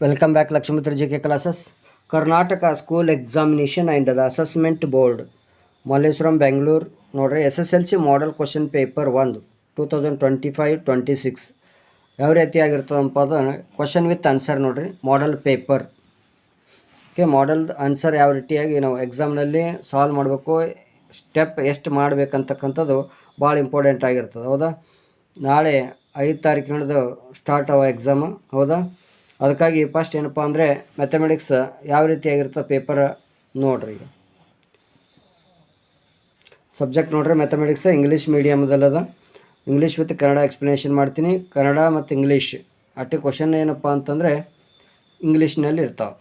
Welcome back Lakshmitra JK classes. Karnataka School Examination and the Assessment Board. Malleswaram Bangalore. ನೋಡ್ರಿ SSLC Model Question Paper 1 2025-26 ಯಾವ ರೀತಿಯಾಗಿರ್ತದಪ್ಪ ಅಂದ್ರೆ question with answer ನೋಡ್ರಿ model paper. Okay, model answer ಯಾವ ರೀತಿಯಾಗಿ ನಾವು ಎಕ್ಸಾಮ್ನಲ್ಲಿ solve ಮಾಡಬೇಕು, step ಎಷ್ಟು ಮಾಡಬೇಕಂತಕ್ಕಂಥದ್ದು ಭಾಳ ಇಂಪಾರ್ಟೆಂಟ್ ಆಗಿರ್ತದೆ. ಹೌದಾ, ನಾಳೆ 5 ತಾರೀಕಿನದು ಸ್ಟಾರ್ಟ್ ಆವ ಎಕ್ಸಾಮ್. ಹೌದಾ, ಅದಕ್ಕಾಗಿ ಫಸ್ಟ್ ಏನಪ್ಪ ಅಂದರೆ ಮ್ಯಾಥಮೆಟಿಕ್ಸ್ ಯಾವ ರೀತಿಯಾಗಿರ್ತದೆ ಪೇಪರ್ ನೋಡ್ರಿ. ಈಗ ಸಬ್ಜೆಕ್ಟ್ ನೋಡ್ರಿ ಮ್ಯಾಥಮೆಟಿಕ್ಸ್ ಇಂಗ್ಲೀಷ್ ಮೀಡಿಯಮ್ದಲ್ಲದ. ಇಂಗ್ಲೀಷ್ ವಿತ್ ಕನ್ನಡ ಎಕ್ಸ್ಪ್ಲನೇಷನ್ ಮಾಡ್ತೀನಿ. ಕನ್ನಡ ಮತ್ತು ಇಂಗ್ಲೀಷ್ ಅಟ್ಟಿ ಕ್ವಶನ್ ಏನಪ್ಪ ಅಂತಂದರೆ ಇಂಗ್ಲೀಷ್ನಲ್ಲಿ ಇರ್ತಾವೆ.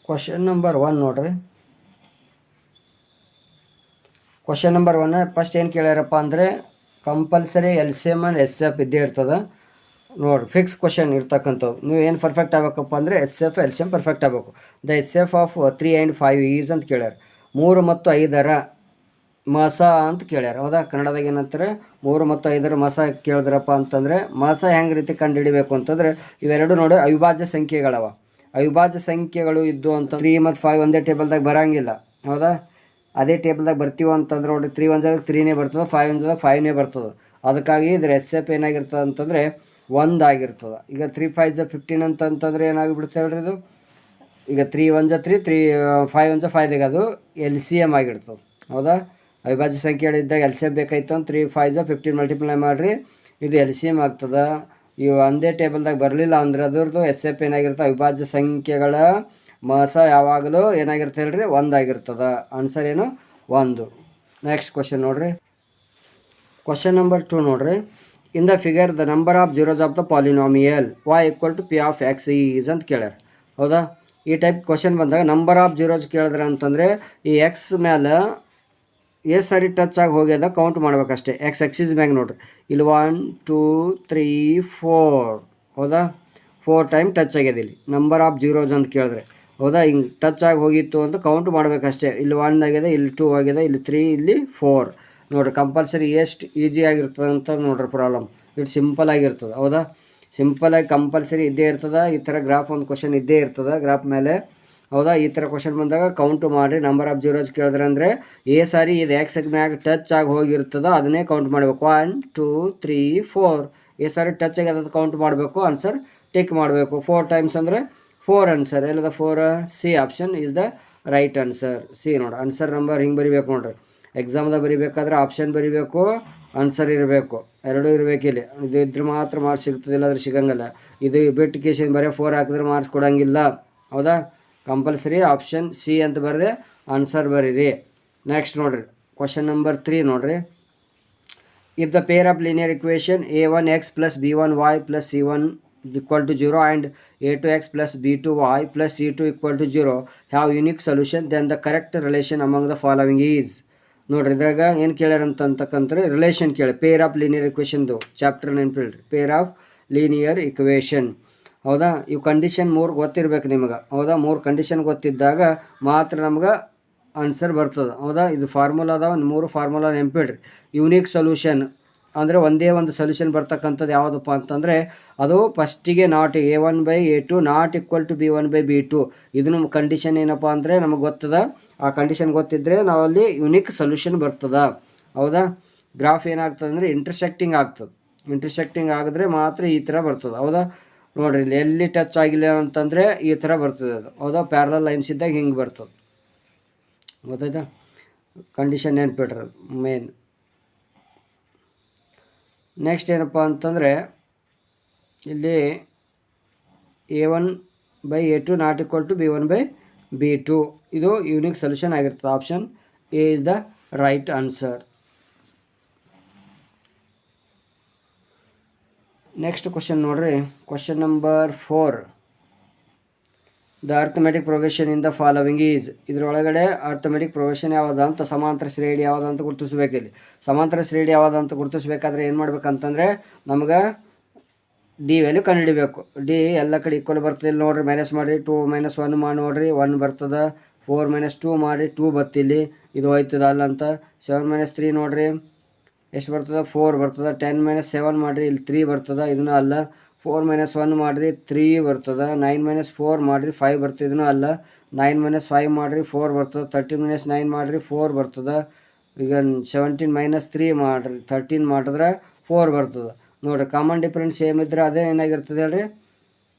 ಕ್ವಶನ್ ನಂಬರ್ 1 ನೋಡ್ರಿ. ಕ್ವಶನ್ ನಂಬರ್ 1 ಫಸ್ಟ್ ಏನು ಕೇಳ್ಯಾರಪ್ಪ ಅಂದರೆ ಕಂಪಲ್ಸರಿ LCM and SF ಇದ್ದೇ ಇರ್ತದೆ ನೋಡ್ರಿ. ಫಿಕ್ಸ್ ಕ್ವಶನ್ ಇರ್ತಕ್ಕಂಥವು. ನೀವು ಏನು ಪರ್ಫೆಕ್ಟ್ ಆಗಬೇಕಪ್ಪ ಅಂದರೆ SF LCM ಪರ್ಫೆಕ್ಟ್ ಆಗಬೇಕು. The SF of 3 and 5 is ಅಂತ ಕೇಳ್ಯಾರ. 3 ಮತ್ತು 5ರ ಮಸ ಅಂತ ಕೇಳ್ಯಾರ. ಹೌದಾ, ಕನ್ನಡದಾಗ ಏನಂತಾರೆ 3 ಮತ್ತು 5ರ ಮಸ ಕೇಳಿದ್ರಪ್ಪ ಅಂತಂದರೆ ಮಸ ಹೆಂಗೆ ರೀತಿ ಕಂಡು ಹಿಡಿಬೇಕು ಅಂತಂದರೆ ಇವೆರಡು ನೋಡಿ ಅವಿಭಾಜ್ಯ ಸಂಖ್ಯೆಗಳವ. ಅವಿಭಾಜ್ಯ ಸಂಖ್ಯೆಗಳು ಇದ್ದು ಅಂತ 3 ಮತ್ತು 5 ಒಂದೇ ಟೇಬಲ್ದಾಗ ಬರೋಂಗಿಲ್ಲ. ಹೌದಾ, ಅದೇ ಟೇಬಲ್ದಾಗ ಬರ್ತೀವಿ ಅಂತಂದ್ರೆ ನೋಡಿ 3 1 3ನೇ ಬರ್ತದೆ, 5 1 5ನೇ ಬರ್ತದೆ. ಅದಕ್ಕಾಗಿ ಇದ್ರ SF ಏನಾಗಿರ್ತದೆ ಅಂತಂದರೆ 1 ಆಗಿರ್ತದೆ. ಈಗ 3 5 15 ಅಂತಂತಂದರೆ ಏನಾಗಿಬಿಡುತ್ತೆ ಹೇಳ್ರಿ ಇದು. ಈಗ 3 1 3 3 5 1 5ದಾಗ ಅದು LCM ಆಗಿರ್ತದೆ. ಹೌದಾ, ಅವಿಭಾಜ್ಯ ಸಂಖ್ಯೆಗಳಿದ್ದಾಗ LCM ಬೇಕಾಯ್ತು ಅಂತ 3 5 15 ಮಲ್ಟಿಪ್ಲೈ ಮಾಡಿರಿ, ಇದು LCM ಆಗ್ತದೆ. ಇವು ಒಂದೇ ಟೇಬಲ್ದಾಗ ಬರಲಿಲ್ಲ ಅಂದ್ರೆ ಅದ್ರದ್ದು SF ಏನಾಗಿರ್ತದೆ ಅವಿಭಾಜ್ಯ ಸಂಖ್ಯೆಗಳ ಮಸ ಯಾವಾಗಲೂ ಏನಾಗಿರುತ್ತೆ ಹೇಳ್ರಿ 1 ಆಗಿರ್ತದೆ. ಆನ್ಸರ್ ಏನು 1. ನೆಕ್ಸ್ಟ್ ಕ್ವಶನ್ ನೋಡ್ರಿ. ಕ್ವಶನ್ ನಂಬರ್ 2 ನೋಡ್ರಿ. In the figure the number of zeros of the polynomial y = P of x is ಅಂತ ಕೇಳ್ಯಾರ. ಹೌದಾ, ಈ ಟೈಪ್ ಕ್ವಶನ್ ಬಂದಾಗ ನಂಬರ್ ಆಫ್ ಜೀರೋಸ್ ಕೇಳಿದ್ರೆ ಅಂತಂದರೆ ಈ ಎಕ್ಸ್ ಮೇಲೆ ಎಷ್ಟು ಸಾರಿ ಟಚ್ ಆಗಿ ಹೋಗ್ಯದ ಕೌಂಟ್ ಮಾಡ್ಬೇಕಷ್ಟೇ. ಎಕ್ಸ್ ಎಕ್ಸಿಸ್ ಮ್ಯಾಗ ನೋಡ್ರಿ, ಇಲ್ಲಿ 1 2 3 4. ಹೌದಾ, 4 ಟೈಮ್ ಟಚ್ ಆಗ್ಯದ ಇಲ್ಲಿ ನಂಬರ್ ಆಫ್ ಜೀರೋಸ್ ಅಂತ ಕೇಳಿದ್ರೆ. ಹೌದಾ, ಹಿಂಗೆ ಟಚ್ ಆಗಿ ಹೋಗಿತ್ತು ಅಂತ ಕೌಂಟ್ ಮಾಡಬೇಕಷ್ಟೇ. ಇಲ್ಲಿ 1 ಆಗಿದೆ, ಇಲ್ಲಿ 2 ಆಗಿದೆ, ಇಲ್ಲಿ 3, ಇಲ್ಲಿ 4 ನೋಡ್ರಿ. ಕಂಪಲ್ಸರಿ ಎಷ್ಟು ಈಸಿ ಆಗಿರ್ತದೆ ಅಂತ ನೋಡ್ರಿ ಪ್ರಾಬ್ಲಮ್. ಇಟ್ಟು ಸಿಂಪಲ್ ಆಗಿರ್ತದೆ. ಹೌದಾ, ಸಿಂಪಲಾಗಿ ಕಂಪಲ್ಸರಿ ಇದ್ದೇ ಇರ್ತದೆ. ಈ ಥರ ಗ್ರಾಫ್ ಒಂದು ಕ್ವಶನ್ ಇದ್ದೇ ಇರ್ತದೆ ಗ್ರಾಫ್ ಮೇಲೆ. ಹೌದಾ, ಈ ಥರ ಕ್ವಶನ್ ಬಂದಾಗ ಕೌಂಟ್ ಮಾಡಿ ನಂಬರ್ ಆಫ್ ಜೀರೋಸ್ ಕೇಳಿದ್ರೆ ಅಂದರೆ ಸಾರಿ ಇದು ಎಕ್ಸ್ ಮ್ಯಾಗ ಟಚ್ ಆಗಿ ಹೋಗಿರ್ತದೋ ಅದನ್ನೇ ಕೌಂಟ್ ಮಾಡಬೇಕು. 1 2 3 4 ಸಾರಿ ಟಚ್ ಆಗಿ ಅದು ಕೌಂಟ್ ಮಾಡಬೇಕು, ಆನ್ಸರ್ ಟಿಕ್ ಮಾಡಬೇಕು. 4 ಟೈಮ್ಸ್ ಅಂದರೆ 4 ಆನ್ಸರ್. ಎಲ್ಲದ 4 C option is the right answer. C ನೋಡಿ ಆನ್ಸರ್ ನಂಬರ್ ಹಿಂಗೆ ಬರಿಬೇಕು ನೋಡ್ರಿ. ಎಕ್ಸಾಮ್ದಾಗ ಬರಿಬೇಕಾದ್ರೆ ಆಪ್ಷನ್ ಬರಿಬೇಕು, ಆನ್ಸರ್ ಇರಬೇಕು, ಎರಡೂ ಇರಬೇಕು. ಇಲ್ಲಿ ಇದು ಇದ್ರೆ ಮಾತ್ರ ಮಾರ್ಕ್ಸ್ ಸಿಗ್ತದೆ, ಇಲ್ಲಾಂದ್ರೆ ಸಿಗಂಗಿಲ್ಲ. ಇದು ಬಿಟ್ಟು ಕೇಶನ್ ಬರೀ 4 ಹಾಕಿದ್ರೆ ಮಾರ್ಕ್ಸ್ ಕೊಡೋಂಗಿಲ್ಲ. ಹೌದಾ, ಕಂಪಲ್ಸರಿ ಆಪ್ಷನ್ ಸಿ ಅಂತ ಬರೆದೆ ಆನ್ಸರ್ ಬರೀರಿ. ನೆಕ್ಸ್ಟ್ ನೋಡ್ರಿ ಕ್ವಶನ್ ನಂಬರ್ 3 ನೋಡ್ರಿ. If the pair of linear equation a1x + b1y + c1 = 0 and a2x + b2y + c2 = 0 have unique solution, then the correct relation among the following is. ನೋಡ್ರಿ, ಇದ್ರಾಗ ಏನು ಕೇಳ್ಯಾರ ಅಂತಕ್ಕಂದ್ರೆ ರಿಲೇಷನ್ ಕೇಳಿ. ಪೇರ್ ಆಫ್ ಲೀನಿಯರ್ ಇಕ್ವೇಷನ್ದು chapter ನೆನಪಿಲ್ರಿ, pair of linear equation. ಹೌದಾ, ಇವು ಕಂಡೀಷನ್ 3 ಗೊತ್ತಿರ್ಬೇಕು ನಿಮಗೆ. ಹೌದಾ, 3 ಕಂಡೀಷನ್ ಗೊತ್ತಿದ್ದಾಗ ಮಾತ್ರ ನಮ್ಗೆ ಆನ್ಸರ್ ಬರ್ತದೆ. ಹೌದಾ, ಇದು ಫಾರ್ಮುಲಾ ಅದಾವ, 3 ಫಾರ್ಮುಲಾ ನೆನಪಿಡ್ರಿ. ಯೂನಿಕ್ ಸೊಲ್ಯೂಷನ್ ಅಂದರೆ ಒಂದೇ ಒಂದು ಸೊಲ್ಯೂಷನ್ ಬರ್ತಕ್ಕಂಥದ್ದು ಯಾವುದಪ್ಪ ಅಂತಂದರೆ ಅದು ಫಸ್ಟಿಗೆ ನಾಟ್ a1/a2 ನಾಟ್ = b1/b2. ಇದನ್ನು ಕಂಡೀಷನ್ ಏನಪ್ಪ ಅಂದರೆ ನಮಗೆ ಗೊತ್ತದ. ಆ ಕಂಡೀಷನ್ ಗೊತ್ತಿದ್ದರೆ ನಾವಲ್ಲಿ ಯುನಿಕ್ ಸೊಲ್ಯೂಷನ್ ಬರ್ತದ. ಹೌದಾ, ಗ್ರಾಫ್ ಏನಾಗ್ತದೆ ಅಂದರೆ ಇಂಟರ್ಸೆಕ್ಟಿಂಗ್ ಆಗ್ತದೆ. ಇಂಟರ್ಸೆಕ್ಟಿಂಗ್ ಆಗಿದ್ರೆ ಮಾತ್ರ ಈ ಥರ ಬರ್ತದೆ. ಹೌದಾ, ನೋಡ್ರಿ ಇಲ್ಲಿ ಎಲ್ಲಿ ಟಚ್ ಆಗಿಲ್ಲ ಅಂತಂದರೆ ಈ ಥರ ಬರ್ತದೆ ಅದು. ಹೌದಾ, ಪ್ಯಾರಲಲ್ ಲೈನ್ಸ್ ಇದ್ದಾಗ ಹಿಂಗೆ ಬರ್ತದೆ. ಗೊತ್ತಾಯ್ತಾ, ಕಂಡೀಷನ್ ನೆನ್ಪಿಟ್ರೆ ಮೇನ್. ನೆಕ್ಸ್ಟ್ ಏನಪ್ಪ ಅಂತಂದರೆ ಇಲ್ಲಿ a1/a2 ನಾಟ್ = b1/b2 ಇದು ಯೂನಿಕ್ ಸೊಲ್ಯೂಷನ್ ಆಗಿರ್ತದೆ. Option A is the right answer. Next question ನೋಡ್ರಿ. Question number 4. The arithmetic progression in the following is. ಇದರೊಳಗಡೆ ಅರ್ಥಮೆಟಿಕ್ ಪ್ರೋಗ್ರೆಷನ್ ಯಾವ್ದು ಅಂತ, ಸಮಾಂತರ ಶ್ರೇಣಿ ಯಾವ್ದು ಅಂತ ಗುರುತಿಸ್ಬೇಕಿಲ್ಲಿ. ಸಮಾಂತರ ಶ್ರೇಣಿ ಯಾವ್ದು ಅಂತ ಗುರುತಿಸ್ಬೇಕಾದ್ರೆ ಏನು ಮಾಡ್ಬೇಕಂತಂದರೆ ನಮ್ಗೆ ಡಿ ವ್ಯಾಲ್ಯೂ ಕಂಡುಹಿಡಿಬೇಕು. ಡಿ ಎಲ್ಲ ಕಡೆ ಈಕ್ವಲ್ ಬರ್ತದೆ. ಇಲ್ಲಿ ನೋಡ್ರಿ ಮೈನಸ್ ಮಾಡಿರಿ, 2 - 1 ಮಾಡಿ ನೋಡ್ರಿ 1 ಬರ್ತದೆ. 4 - 2 ಮಾಡಿರಿ 2 ಬರ್ತಿಲ್ಲಿ, ಇದು ಹೋಯ್ತದ ಅಲ್ಲ ಅಂತ. 7 - 3 ನೋಡಿರಿ ಎಷ್ಟು ಬರ್ತದೆ, 4 ಬರ್ತದೆ. 10 - 7 ಮಾಡಿರಿ, ಇಲ್ಲಿ 3 ಬರ್ತದೆ, ಇದನ್ನು ಅಲ್ಲ. 4 - 1 ಮಾಡಿರಿ 3 ಬರ್ತದೆ. 9 - 4 ಮಾಡಿರಿ 5 ಬರ್ತದೆ, ಇದನ್ನು ಅಲ್ಲ. 9 - 5 ಮಾಡಿರಿ 4 ಬರ್ತದೆ. 13 - 9 ಮಾಡಿರಿ 4 ಬರ್ತದೆ. ಈಗ 17 - 3 ಮಾಡಿರಿ 13 ಮಾಡಿದ್ರೆ 4 ಬರ್ತದೆ. ನೋಡಿರಿ ಕಾಮನ್ ಡಿಫರೆನ್ಸ್ ಸೇಮ್ ಇದ್ರೆ ಅದೇ ಏನಾಗಿರ್ತದೆ ಹೇಳ್ರಿ,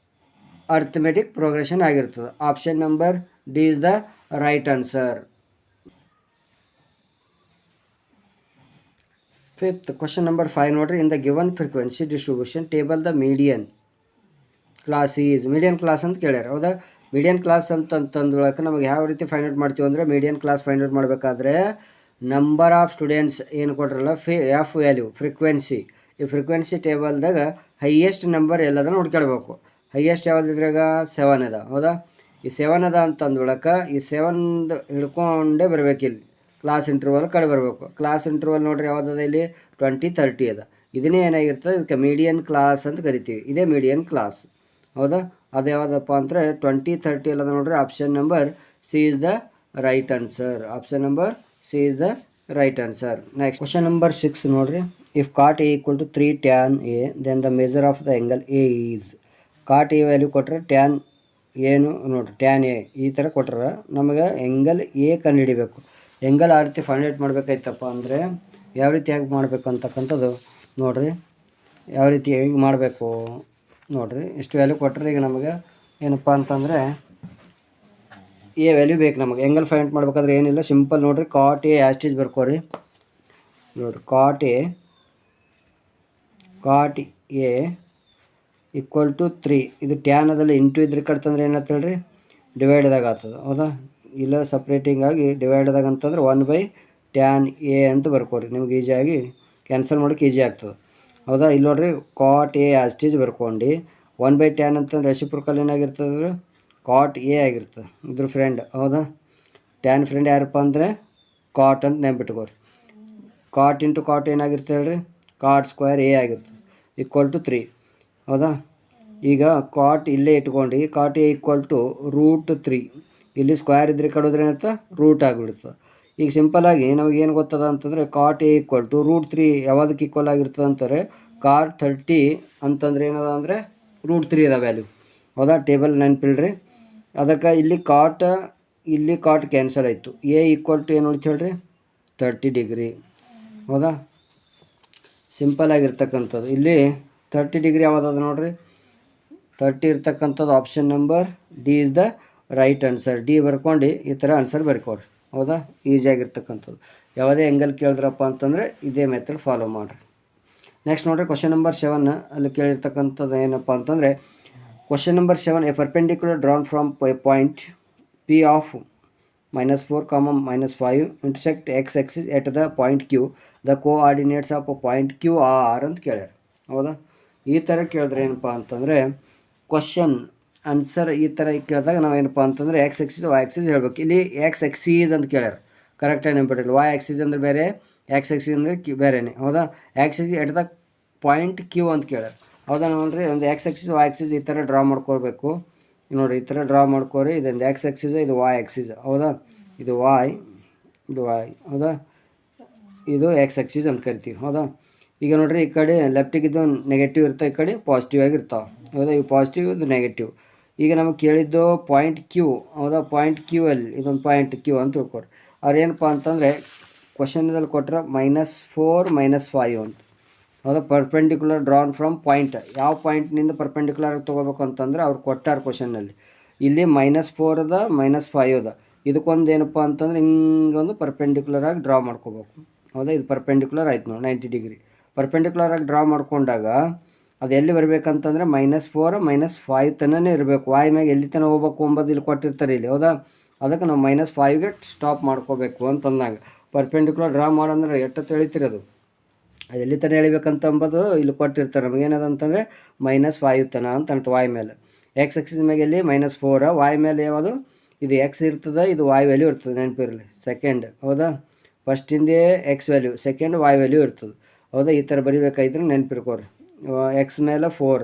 ಅರ್ಥಮೆಟಿಕ್ ಪ್ರೋಗ್ರೆಷನ್ ಆಗಿರ್ತದೆ. Option number D is the right answer. Fifth question number 5 ನೋಡ್ರಿ. In the given frequency distribution table the median class is. Median class ಅಂತ ಕೇಳ್ಯಾರ, ಹೌದಾ. ಮೀಡಿಯನ್ ಕ್ಲಾಸ್ ಅಂತಂದ್ರೊಳಕ್ಕೆ ನಮಗೆ ಯಾವ ರೀತಿ ಫೈಂಡ್ ಔಟ್ ಮಾಡ್ತೀವಿ ಅಂದರೆ, ಮೀಡಿಯನ್ ಕ್ಲಾಸ್ ಫೈಂಡ್ ಔಟ್ ಮಾಡಬೇಕಾದ್ರೆ ನಂಬರ್ ಆಫ್ ಸ್ಟೂಡೆಂಟ್ಸ್ ಏನು ಕೊಟ್ರಲ್ಲ, ಎಫ್ ವ್ಯಾಲ್ಯೂ ಫ್ರೀಕ್ವೆನ್ಸಿ, ಈ ಫ್ರೀಕ್ವೆನ್ಸಿ ಟೇಬಲ್ದಾಗ ಹೈಯೆಸ್ಟ್ ನಂಬರ್ ಎಲ್ಲದ ನೋಡ್ಕೊಳ್ಬೇಕು. ಹೈಯೆಸ್ಟ್ ಯಾವುದಿದ್ರಾಗ 7 ಅದ, ಹೌದಾ. ಈ 7 ಅದ ಅಂತಂದ್ರೊಳಕ್ಕೆ ಈ 7 ಹಿಡ್ಕೊಂಡೇ ಬರಬೇಕಿಲ್ಲಿ. ಕ್ಲಾಸ್ ಇಂಟರ್ವಲ್ ಕಡೆ ಬರಬೇಕು. ಕ್ಲಾಸ್ ಇಂಟರ್ವಲ್ ನೋಡ್ರಿ ಯಾವುದದ ಇಲ್ಲಿ 20 30 ಅದ. ಇದನ್ನೇ ಏನಾಗಿರ್ತದೆ, ಇದಕ್ಕೆ ಮೀಡಿಯನ್ ಕ್ಲಾಸ್ ಅಂತ ಕರಿತೀವಿ. ಇದೇ ಮೀಡಿಯನ್ ಕ್ಲಾಸ್, ಹೌದಾ. ಅದು ಯಾವುದಪ್ಪ ಅಂದರೆ 20 30 ಅಲ್ಲದ ನೋಡ್ರಿ. Option number C is the right answer. Option number C is the right answer. Next question number 6 ನೋಡ್ರಿ. If cot A equal to 3 tan A then the measure of the angle A is. Cot A value ಕೊಟ್ಟರೆ tan ಏನು ನೋಡ್ರಿ, tan A ಈ ಥರ ಕೊಟ್ರೆ ನಮಗೆ angle A ಕಂಡುಹಿಡಿಬೇಕು. Angle ಆ ರೀತಿ ಫೈಂಡ್ ಔಟ್ ಮಾಡಬೇಕಾಯ್ತಪ್ಪ ಅಂದರೆ ಯಾವ ರೀತಿಯಾಗಿ ಮಾಡಬೇಕು ಅಂತಕ್ಕಂಥದ್ದು ನೋಡಿರಿ. ಯಾವ ರೀತಿ ಹೇಗೆ ಮಾಡಬೇಕು ನೋಡಿರಿ. ಇಷ್ಟು ವ್ಯಾಲ್ಯೂ ಕೊಟ್ಟರೆ ಈಗ ನಮಗೆ ಏನಪ್ಪ ಅಂತಂದರೆ ಎ ವ್ಯಾಲ್ಯೂ ಬೇಕು ನಮಗೆ. ಆ್ಯಂಗಲ್ ಫೈಂಡ್ ಔಟ್ ಮಾಡಬೇಕಾದ್ರೆ ಏನಿಲ್ಲ, ಸಿಂಪಲ್ ನೋಡಿರಿ. ಕಾಟ್ ಎ ಆಸ್ಟೀಸ್ ಬರ್ಕೋರಿ ನೋಡಿರಿ. Cot A equal to 3. ಇದು ಟ್ಯಾನ್ ಅದಲ್ಲ, ಇಂಟು ಇದ್ರ ಕಟ್ತಂದ್ರೆ ಏನಂತ ಹೇಳ್ರಿ, ಡಿವೈಡ್ದಾಗ ಆಗ್ತದೆ, ಹೌದಾ. ಇಲ್ಲ ಸಪ್ರೇಟಿಂಗ್ ಆಗಿ ಡಿವೈಡ್ದಾಗ ಅಂತಂದ್ರೆ 1/tan ಎ ಅಂತ ಬರ್ಕೋರಿ. ನಿಮ್ಗೆ ಈಸಿಯಾಗಿ ಕ್ಯಾನ್ಸಲ್ ಮಾಡೋಕ್ಕೆ ಈಸಿ ಆಗ್ತದೆ, ಹೌದಾ. ಇಲ್ಲಿ ನೋಡಿರಿ ಕಾಟ್ ಎ ಆಸ್ಟೀಸ್ ಬರ್ಕೊಂಡು 1/tan ಅಂತಂದ್ರೆ ರೆಸಿಪ್ರೋಕಲ್ ಏನಾಗಿರ್ತದೆ, ಕಾಟ್ ಎ ಆಗಿರ್ತದೆ, ಇದ್ರ ಫ್ರೆಂಡ್, ಹೌದಾ. ಟ್ಯಾನ್ ಫ್ರೆಂಡ್ ಯಾರಪ್ಪ ಅಂದರೆ ಕಾಟ್ ಅಂತ ನೆನ್ಪಿಟ್ಕೋರಿ. ಕಾಟ್ ಇಂಟು ಕಾಟ್ ಏನಾಗಿರ್ತದೆ ಹೇಳ್ರಿ, ಕಾಟ್ ಸ್ಕ್ವೇರ್ ಎ ಆಗಿರ್ತದೆ, ಈಕ್ವಲ್ ಟು 3, ಹೌದಾ. ಈಗ ಕಾಟ್ ಇಲ್ಲೇ ಇಟ್ಕೊಂಡು ಕಾಟ್ ಎ ಈಕ್ವಲ್ ಟು √3. ಇಲ್ಲಿ ಸ್ಕ್ವೇರ್ ಇದ್ರೆ ಕಡೋದ್ರೆ ಏನಿರ್ತದೆ, ರೂಟ್ ಆಗಿಬಿಡ್ತದೆ. ಈಗ ಸಿಂಪಲಾಗಿ ನಮಗೇನು ಗೊತ್ತದ ಅಂತಂದರೆ ಕಾಟ್ ಎ ಈಕ್ವಲ್ ಟು √3 ಯಾವುದಕ್ಕೆ ಈಕ್ವಲ್ ಆಗಿರ್ತದೆ ಅಂತಾರೆ, ಕಾಟ್ 30 ಅಂತಂದ್ರೆ ಏನದ ಅಂದರೆ √3 ಅದ ವ್ಯಾಲ್ಯೂ, ಹೌದಾ. ಟೇಬಲ್ ನೆನಪಿಲ್ರಿ. ಅದಕ್ಕೆ ಇಲ್ಲಿ ಕಾಟ್ ಕ್ಯಾನ್ಸಲ್ ಆಯಿತು. ಎ ಈಕ್ವಲ್ ಟು ಏನು ಉಳಿತು ಹೇಳ್ರಿ, 30 ಡಿಗ್ರಿ, ಹೌದಾ. ಸಿಂಪಲ್ ಆಗಿರ್ತಕ್ಕಂಥದ್ದು. ಇಲ್ಲಿ 30 ಡಿಗ್ರಿ ಯಾವುದದ ನೋಡ್ರಿ, 30 ಇರ್ತಕ್ಕಂಥದ್ದು. Option number D is the right answer. D ಬರ್ಕೊಂಡು ಈ ಥರ ಆನ್ಸರ್ ಬರ್ಕೊಡ್ರಿ, ಹೌದಾ. ಈಸಿಯಾಗಿರ್ತಕ್ಕಂಥದ್ದು. ಯಾವುದೇ ಆ್ಯಂಗಲ್ ಕೇಳಿದ್ರಪ್ಪ ಅಂತಂದರೆ ಇದೇ ಮೆಥಡ್ ಫಾಲೋ ಮಾಡಿರಿ. ನೆಕ್ಸ್ಟ್ ನೋಡಿರಿ ಕ್ವಶನ್ ನಂಬರ್ 7 ಅಲ್ಲಿ ಕೇಳಿರ್ತಕ್ಕಂಥದ್ದು ಏನಪ್ಪ ಅಂತಂದರೆ, question number 7 A perpendicular drawn from point P of -4, -5 intersect x axis at the point Q. The coordinates of point Q are ಅಂತ ಕೇಳ್ಯಾರ, ಹೌದಾ. ಈ ಥರ ಕೇಳಿದ್ರೆ ಏನಪ್ಪ ಅಂತಂದರೆ ಕ್ವಶನ್ ಆನ್ಸರ್ ಈ ಥರ ಕೇಳಿದಾಗ ನಾವು ಏನಪ್ಪ ಅಂತಂದರೆ x axis y axis ಹೇಳ್ಬೇಕು. ಇಲ್ಲಿ x axis ಅಂತ ಕೇಳ್ಯಾರ, ಕರೆಕ್ಟಾಗಿ ನೆನ್ಪಿಟ್ಟಿಲ್ಲ. y axis ಅಂದರೆ ಬೇರೆ, x axis ಅಂದರೆ ಬೇರೆನೇ, ಹೌದಾ. x axis at the point Q ಅಂತ ಕೇಳ್ಯಾರ, ಹೌದಾ. ನೋಡ್ರಿ ಒಂದು x axis y axis ಈ ಥರ ಡ್ರಾ ಮಾಡ್ಕೋಬೇಕು ನೋಡಿರಿ. ಈ ಥರ ಡ್ರಾ ಮಾಡ್ಕೋರಿ. ಇದೊಂದು x axis, ಇದು y axis, ಹೌದಾ. ಇದು y, ಹೌದಾ. ಇದು x axis ಅಂತ ಕರಿತೀವಿ, ಹೌದಾ. ಈಗ ನೋಡ್ರಿ ಈ ಕಡೆ ಲೆಫ್ಟಿಗಿದ್ದು ನೆಗೆಟಿವ್ ಇರ್ತಾವೆ, ಈ ಕಡೆ ಪಾಸಿಟಿವ್ ಆಗಿರ್ತಾವೆ, ಹೌದಾ. ಇದು ಪಾಸಿಟಿವ್, ಇದು ನೆಗೆಟಿವ್. ಈಗ ನಮಗೆ ಕೇಳಿದ್ದು ಪಾಯಿಂಟ್ Q, ಹೌದಾ. ಪಾಯಿಂಟ್ Q ಅಲ್ಲಿ ಇದೊಂದು ಪಾಯಿಂಟ್ Q ಅಂತ ತಿಳ್ಕೊರಿ. ಅವ್ರು ಏನಪ್ಪ ಅಂತಂದರೆ ಕ್ವಶನ್ದಲ್ಲಿ ಕೊಟ್ಟರೆ -4 -5 ಅಂತ, ಹೌದಾ. ಪರ್ಪೆಂಡಿಕ್ಯುಲರ್ ಡ್ರಾನ್ ಫ್ರಮ್ ಪಾಯಿಂಟ್, ಯಾವ ಪಾಯಿಂಟ್ನಿಂದ ಪರ್ಪೆಂಡಿಕ್ಯುಲರ್ ತೊಗೋಬೇಕು ಅಂತಂದರೆ ಅವ್ರು ಕೊಟ್ಟಾರ ಕ್ವಶನ್ನಲ್ಲಿ. ಇಲ್ಲಿ -4 ಅದ, -5 ಅದ. ಇದಕ್ಕೊಂದು ಏನಪ್ಪ ಅಂತಂದ್ರೆ ಹಿಂಗೊಂದು ಪರ್ಪೆಂಡಿಕ್ಯುಲರ್ ಆಗಿ ಡ್ರಾ ಮಾಡ್ಕೋಬೇಕು, ಹೌದಾ. ಇದು ಪರ್ಪೆಂಡಿಕ್ಯುಲರ್ ಆಯ್ತು ನೋಡಿ 90 ಡಿಗ್ರಿ. ಪರ್ಪೆಂಡಿಕ್ಯುಲರ್ ಆಗಿ ಡ್ರಾ ಮಾಡ್ಕೊಂಡಾಗ ಅದು ಎಲ್ಲಿ ಬರಬೇಕಂತಂದರೆ -4 -5 ತನಕ ಇರಬೇಕು. ವಾಯ್ ಮ್ಯಾಗ ಎಲ್ಲಿ ತನಕ ಹೋಗ್ಬೇಕು ಎಂಬುದು ಇಲ್ಲಿ ಕೊಟ್ಟಿರ್ತಾರೆ ಇಲ್ಲಿ, ಹೌದಾ. ಅದಕ್ಕೆ ನಾವು -5ಗೆ ಸ್ಟಾಪ್ ಮಾಡ್ಕೋಬೇಕು ಅಂತಂದಾಗ ಪರ್ಪೆಂಡಿಕ್ಯುಲರ್ ಡ್ರಾ ಮಾಡಂದ್ರೆ ಎಷ್ಟು ಎಳಿತಿರೋದು, ಅದು ಎಲ್ಲಿ ತನಕ ಎಳಿಬೇಕಂತ ಅಂಬೋದು ಇಲ್ಲಿ ಕೊಟ್ಟಿರ್ತಾರೆ ನಮಗೆ. ಏನದಂತಂದರೆ -5 ತನಕ ಅಂತ ಅನ್ತು ವಾಯ್ ಮೇಲೆ. x axis ಮ್ಯಾಗೆ ಇಲ್ಲಿ -4, ವಾಯ್ ಮೇಲೆ ಯಾವುದು ಇದು x ಇರ್ತದೆ, ಇದು y ವ್ಯಾಲ್ಯೂ ಇರ್ತದೆ, ನೆನಪಿರಲಿ. ಸೆಕೆಂಡ್, ಹೌದಾ. ಫಸ್ಟಿಂದೇ x value, second y value ಇರ್ತದೆ, ಹೌದಾ. ಈ ಥರ ಬರಿಬೇಕಾಯ್ತು ನೆನಪಿರ್ಕೋರಿ. x ಮೇಲೆ 4,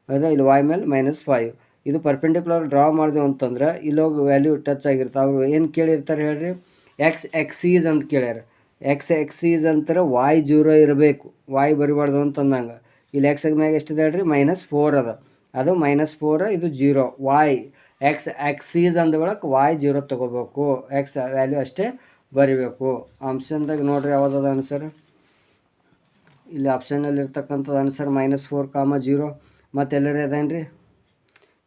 ಹೌದಾ. ಇಲ್ಲಿ y ಮೇಲೆ -5, ಇದು ಪರ್ಪೆಂಡಿಕ್ಯುಲರ್ ಡ್ರಾ ಮಾಡಿದೆವು ಅಂತಂದ್ರೆ ಇಲ್ಲೋಗಿ ವ್ಯಾಲ್ಯೂ ಟಚ್ ಆಗಿರುತ್ತೆ. ಅವರು ಏನು ಕೇಳಿರ್ತಾರೆ ಹೇಳ್ರಿ, ಎಕ್ಸ್ ಎಕ್ಸೀಸ್ ಅಂತ ಕೇಳ್ಯಾರ. ಎಕ್ಸ್ ಎಕ್ಸೀಸ್ ಅಂತಾರೆ ವಾಯ್ 0 ಇರಬೇಕು, ವಾಯ್ ಬರಿಬಾರ್ದು ಅಂತಂದಂಗೆ. ಇಲ್ಲಿ ಎಕ್ಸ್ ಮ್ಯಾಗ ಎಷ್ಟಿದೆ ಹೇಳ್ರಿ, -4 ಅದ, ಅದು -4, ಇದು 0. ವಾಯ್ ಎಕ್ಸ್ ಎಕ್ಸೀಸ್ ಅಂದ ಬಳಕ ವಾಯ್ 0 ತೊಗೋಬೇಕು, ಎಕ್ಸ್ ವ್ಯಾಲ್ಯೂ ಅಷ್ಟೇ ಬರಿಬೇಕು. ಆಪ್ಷನ್ದಾಗ ನೋಡ್ರಿ ಯಾವುದದ ಆನ್ಸರ್. ಇಲ್ಲಿ ಆಪ್ಷನಲ್ಲಿ ಇರ್ತಕ್ಕಂಥದ್ದು ಆನ್ಸರ್ -4, 0. ಮತ್ತು ಎಲ್ಲರೂ ಅದೇನ್ರಿ,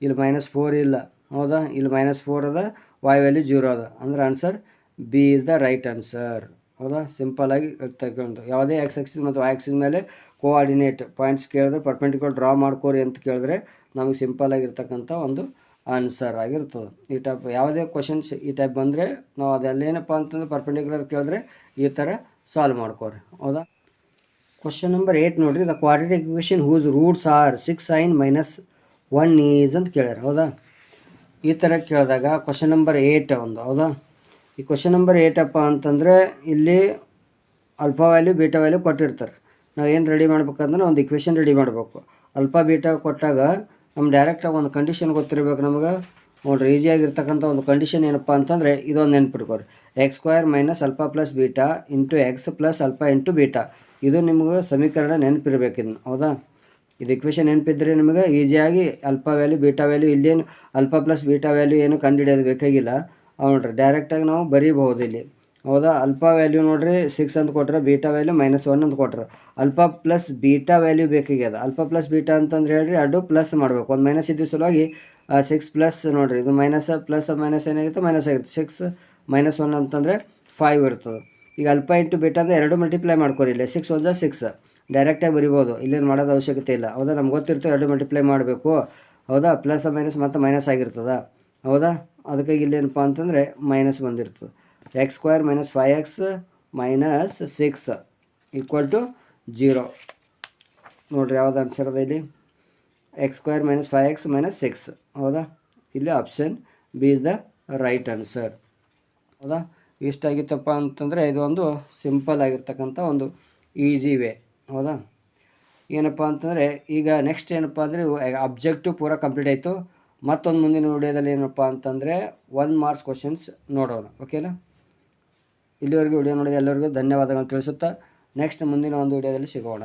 ಇಲ್ಲಿ -4 ಇಲ್ಲ, ಹೌದಾ, ಇಲ್ಲಿ -4 ಅದ, ವಾಯ್ ವ್ಯಾಲ್ಯೂ 0 ಅದ, ಅಂದ್ರೆ answer B is the right answer. ಹೌದಾ, ಸಿಂಪಲ್ಲಾಗಿ ತಗೊಂಡು ಯಾವುದೇ ಎಕ್ಸ್ ಆಕ್ಸಿಸ್ ಮತ್ತು ವೈ ಆಕ್ಸಿಸ್ ಮೇಲೆ ಕೋಆರ್ಡಿನೇಟ್ ಪಾಯಿಂಟ್ಸ್ ಕೇಳಿದ್ರೆ ಪರ್ಪೆಂಡಿಕ್ಯುಲರ್ ಡ್ರಾ ಮಾಡ್ಕೋರಿ ಅಂತ ಕೇಳಿದ್ರೆ ನಮಗೆ ಸಿಂಪಲ್ಲಾಗಿರ್ತಕ್ಕಂಥ ಒಂದು ಆನ್ಸರ್ ಆಗಿರ್ತದೆ. ಈ ಟೈಪ್ ಯಾವುದೇ ಕ್ವಶನ್ಸ್ ಈ ಟೈಪ್ ಬಂದರೆ ನಾವು ಅದಲ್ಲೇನಪ್ಪ ಅಂತಂದ್ರೆ ಪರ್ಪೆಂಡಿಕ್ಯುಲರ್ ಕೇಳಿದ್ರೆ ಈ ಥರ ಸಾಲ್ವ್ ಮಾಡ್ಕೋರಿ. ಹೌದಾ, ಕ್ವಶನ್ ನಂಬರ್ 8 ನೋಡಿರಿ. The quadratic equation whose roots are 6 sin -1 is ಅಂತ ಕೇಳ್ಯಾರ. ಹೌದಾ, ಈ ಥರ ಕೇಳಿದಾಗ ಕ್ವಶನ್ ನಂಬರ್ 8 ಒಂದು. ಹೌದಾ, ಈ ಕ್ವಶನ್ ನಂಬರ್ 8 ಅಪ್ಪ ಅಂತಂದರೆ ಇಲ್ಲಿ ಅಲ್ಫಾ ವ್ಯಾಲ್ಯೂ ಬೀಟಾ ವ್ಯಾಲ್ಯೂ ಕೊಟ್ಟಿರ್ತಾರೆ. ನಾವು ಏನು ರೆಡಿ ಮಾಡ್ಬೇಕಂದ್ರೆ ಒಂದು ಇಕ್ವೇಷನ್ ರೆಡಿ ಮಾಡಬೇಕು. ಅಲ್ಫಾ ಬೀಟಾ ಕೊಟ್ಟಾಗ ನಮ್ಮ ಡೈರೆಕ್ಟಾಗಿ ಒಂದು ಕಂಡೀಷನ್ ಗೊತ್ತಿರಬೇಕು ನಮಗೆ. ನೋಡಿರಿ, ಈಸಿಯಾಗಿರ್ತಕ್ಕಂಥ ಒಂದು ಕಂಡೀಷನ್ ಏನಪ್ಪ ಅಂತಂದರೆ ಇದೊಂದು ನೆನ್ಪಿಟ್ಕೊರಿ, x² - alpha plus beta into X plus alpha into beta. ಇದು ನಿಮಗೆ ಸಮೀಕರಣ ನೆನಪಿರ್ಬೇಕಿದ್ನು. ಹೌದಾ, ಇದು ಇಕ್ವೇಷನ್ ನೆನಪಿದ್ರೆ ನಿಮಗೆ ಈಸಿಯಾಗಿ ಅಲ್ಫಾ ವ್ಯಾಲ್ಯೂ ಬೀಟಾ ವ್ಯಾಲ್ಯೂ, ಇಲ್ಲೇನು ಅಲ್ಫಾ ಪ್ಲಸ್ ಬೀಟಾ ವ್ಯಾಲ್ಯೂ ಏನು ಕಂಡುಹಿಡಿಯೋದು ಬೇಕಾಗಿಲ್ಲ. ನೋಡ್ರಿ ಡೈರೆಕ್ಟಾಗಿ ನಾವು ಬರೀಬಹುದು ಇಲ್ಲಿ. ಹೌದಾ, ಅಲ್ಫಾ ವ್ಯಾಲ್ಯೂ ನೋಡ್ರಿ 6 ಅಂತ ಕೊಟ್ಟರೆ, ಬೀಟಾ ವ್ಯಾಲ್ಯೂ -1 ಅಂತ ಕೊಟ್ಟರೆ, ಅಲ್ಫಾ ಪ್ಲಸ್ ಬೀಟಾ ವ್ಯಾಲ್ಯೂ ಬೇಕಾಗ್ಯದ. ಅಲ್ಫಾ ಪ್ಲಸ್ ಬೀಟಾ ಅಂತಂದ್ರೆ ಹೇಳ್ರಿ ಎರಡು ಪ್ಲಸ್ ಮಾಡಬೇಕು, ಒಂದು ಮೈನಸ್ ಇದ್ದು ಸಲುವಾಗಿ 6 ಪ್ಲಸ್ ನೋಡಿರಿ, ಇದು ಮೈನಸ್ ಪ್ಲಸ್ ಮೈನಸ್ ಏನಾಗಿರುತ್ತೆ, ಮೈನಸ್ ಆಗಿರುತ್ತೆ. 6 - 1 ಅಂತಂದರೆ 5 ಇರ್ತದೆ. ಈಗ ಅಲ್ಫಾ ಇಂಟು ಬೀಟಾ ಅಂದರೆ ಎರಡು ಮಲ್ಟಿಪ್ಲೈ ಮಾಡ್ಕೊರಿ. ಇಲ್ಲಿ 6 × 1 = 6 ಡೈರೆಕ್ಟಾಗಿ ಬರಿಬೋದು, ಇಲ್ಲೇನು ಮಾಡೋದು ಅವಶ್ಯಕತೆ ಇಲ್ಲ. ಹೌದಾ, ನಮ್ಗೆ ಗೊತ್ತಿರ್ತದೆ ಎರಡು ಮಲ್ಟಿಪ್ಲೈ ಮಾಡಬೇಕು. ಹೌದಾ, ಪ್ಲಸ್ ಮೈನಸ್ ಮತ್ತು ಮೈನಸ್ ಆಗಿರ್ತದೆ. ಹೌದಾ, ಅದಕ್ಕಾಗಿ ಇಲ್ಲೇನಪ್ಪ ಅಂತಂದರೆ ಮೈನಸ್ ಬಂದಿರ್ತದೆ. x² - 5x - 6 = 0. ನೋಡಿರಿ ಯಾವ್ದು ಆನ್ಸರ್ ಅದ ಇಲ್ಲಿ, x² - 5x - 6. ಹೌದಾ, ಇಲ್ಲಿ option B is the right answer. ಹೌದಾ, ಇಷ್ಟಾಗಿತ್ತಪ್ಪ ಅಂತಂದರೆ ಇದು ಒಂದು ಸಿಂಪಲ್ ಆಗಿರ್ತಕ್ಕಂಥ ಒಂದು ಈಸಿ ವೇ. ಹೌದಾ, ಏನಪ್ಪ ಅಂತಂದರೆ ಈಗ ನೆಕ್ಸ್ಟ್ ಏನಪ್ಪ ಅಂದರೆ ಅಬ್ಜೆಕ್ಟಿವ್ ಪೂರ ಕಂಪ್ಲೀಟ್ ಆಯಿತು. ಮತ್ತೊಂದು ಮುಂದಿನ ವಿಡಿಯೋದಲ್ಲಿ ಏನಪ್ಪ ಅಂತಂದರೆ 1 ಮಾರ್ಕ್ಸ್ ಕ್ವಶನ್ಸ್ ನೋಡೋಣ. ಓಕೆನಾ, ಇಲ್ಲಿವರೆಗೂ ವಿಡಿಯೋ ನೋಡಿದ ಎಲ್ಲರಿಗೂ ಧನ್ಯವಾದಗಳು ತಿಳಿಸುತ್ತಾ ನೆಕ್ಸ್ಟ್ ಮುಂದಿನ ಒಂದು ವಿಡಿಯೋದಲ್ಲಿ ಸಿಗೋಣ.